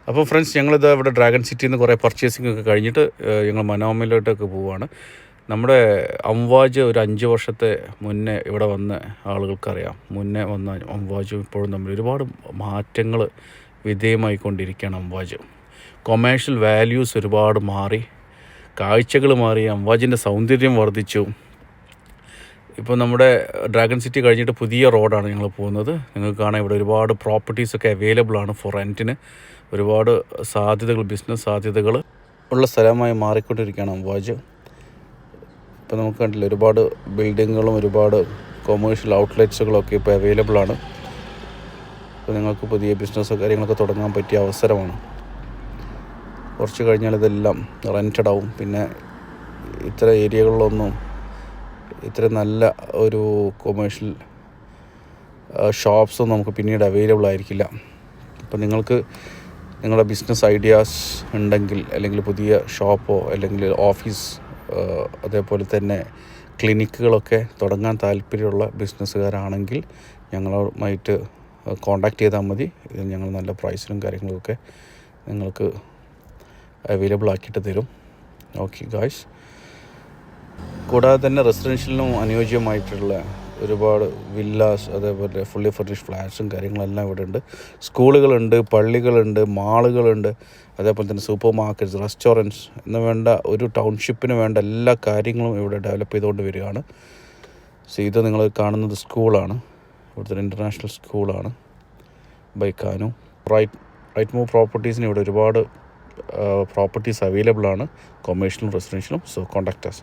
അപ്പോൾ ഫ്രണ്ട്സ്, ഞങ്ങളിത് ഇവിടെ ഡ്രാഗൺ സിറ്റിയിൽ നിന്ന് കുറേ പർച്ചേസിംഗ് ഒക്കെ കഴിഞ്ഞിട്ട് ഞങ്ങൾ മനോമയിലോട്ടൊക്കെ പോവുകയാണ്. നമ്മുടെ അംവാജ് ഒരു 5 വർഷത്തെ മുന്നേ ഇവിടെ വന്ന ആളുകൾക്കറിയാം. മുന്നേ വന്ന അംവാജും ഇപ്പോഴും തമ്മിൽ ഒരുപാട് മാറ്റങ്ങൾ വിധേയമായിക്കൊണ്ടിരിക്കുകയാണ്. അംവാജ് കൊമേഴ്ഷ്യൽ വാല്യൂസ് ഒരുപാട് മാറി, കാഴ്ചകൾ മാറി, അംവാജിൻ്റെ സൗന്ദര്യം വർദ്ധിച്ചു. ഇപ്പോൾ നമ്മുടെ ഡ്രാഗൺ സിറ്റി കഴിഞ്ഞിട്ട് പുതിയ റോഡാണ് ഞങ്ങൾ പോകുന്നത്. നിങ്ങൾക്ക് കാണാം ഇവിടെ ഒരുപാട് പ്രോപ്പർട്ടീസൊക്കെ അവൈലബിൾ ആണ് ഫോർ റെൻറ്റിന്. ഒരുപാട് സാധ്യതകൾ, ബിസിനസ് സാധ്യതകൾ ഉള്ള സ്ഥലമായി മാറിക്കൊണ്ടിരിക്കുകയാണ് അംവാജ്. ഇപ്പോൾ നമുക്ക് കണ്ടില്ല, ഒരുപാട് ബിൽഡിങ്ങുകളും ഒരുപാട് കൊമേഴ്ഷ്യൽ ഔട്ട്ലെറ്റ്സുകളൊക്കെ ഇപ്പോൾ അവൈലബിൾ ആണ്. അപ്പോൾ നിങ്ങൾക്ക് പുതിയ ബിസിനസ് കാര്യങ്ങളൊക്കെ തുടങ്ങാൻ പറ്റിയ അവസരമാണ്. കുറച്ച് കഴിഞ്ഞാൽ ഇതെല്ലാം റെൻറ്റഡ് ആവും. പിന്നെ ഇത്ര ഏരിയകളിലൊന്നും ഇത്ര നല്ല ഒരു കൊമേഴ്ഷ്യൽ ഷോപ്സൊന്നും നമുക്ക് പിന്നീട് അവൈലബിൾ ആയിരിക്കില്ല. അപ്പോൾ നിങ്ങൾക്ക് നിങ്ങളുടെ ബിസിനസ് ഐഡിയാസ് ഉണ്ടെങ്കിൽ, അല്ലെങ്കിൽ പുതിയ ഷോപ്പോ അല്ലെങ്കിൽ ഓഫീസ്, അതേപോലെ തന്നെ ക്ലിനിക്കുകളൊക്കെ തുടങ്ങാൻ താല്പര്യമുള്ള ബിസിനസ്സുകാരാണെങ്കിൽ ഞങ്ങളുമായിട്ട് കോൺടാക്റ്റ് ചെയ്താൽ മതി. ഇത് ഞങ്ങൾ നല്ല പ്രൈസിലും കാര്യങ്ങളൊക്കെ നിങ്ങൾക്ക് അവൈലബിൾ ആക്കിയിട്ട് തരും. Okay guys. കൂടാതെ തന്നെ റെസിഡൻഷ്യലിനും അനുയോജ്യമായിട്ടുള്ള ഒരുപാട് വില്ലാസ്, അതേപോലെ ഫുള്ളി ഫർണിഷ്ഡ് ഫ്ലാറ്റ്സും കാര്യങ്ങളെല്ലാം ഇവിടെ ഉണ്ട്. സ്കൂളുകളുണ്ട്, പള്ളികളുണ്ട്, മാളുകളുണ്ട്, അതേപോലെ തന്നെ സൂപ്പർ മാർക്കറ്റ്സ്, റെസ്റ്റോറൻറ്റ്സ് എന്ന് വേണ്ട ഒരു ടൗൺഷിപ്പിന് വേണ്ട എല്ലാ കാര്യങ്ങളും ഇവിടെ ഡെവലപ്പ് ചെയ്തുകൊണ്ട് വരികയാണ്. സോ ഇത് നിങ്ങൾ കാണുന്നത് സ്കൂളാണ്. ഇവിടുത്തെ ഇൻ്റർനാഷണൽ സ്കൂളാണ് ബൈക്കാനു. റൈറ്റ് മൂവ് പ്രോപ്പർട്ടീസിന് ഇവിടെ ഒരുപാട് പ്രോപ്പർട്ടീസ് അവൈലബിൾ ആണ്, കൊമേഴ്ഷ്യലും റെസിഡൻഷ്യലും. So contact us.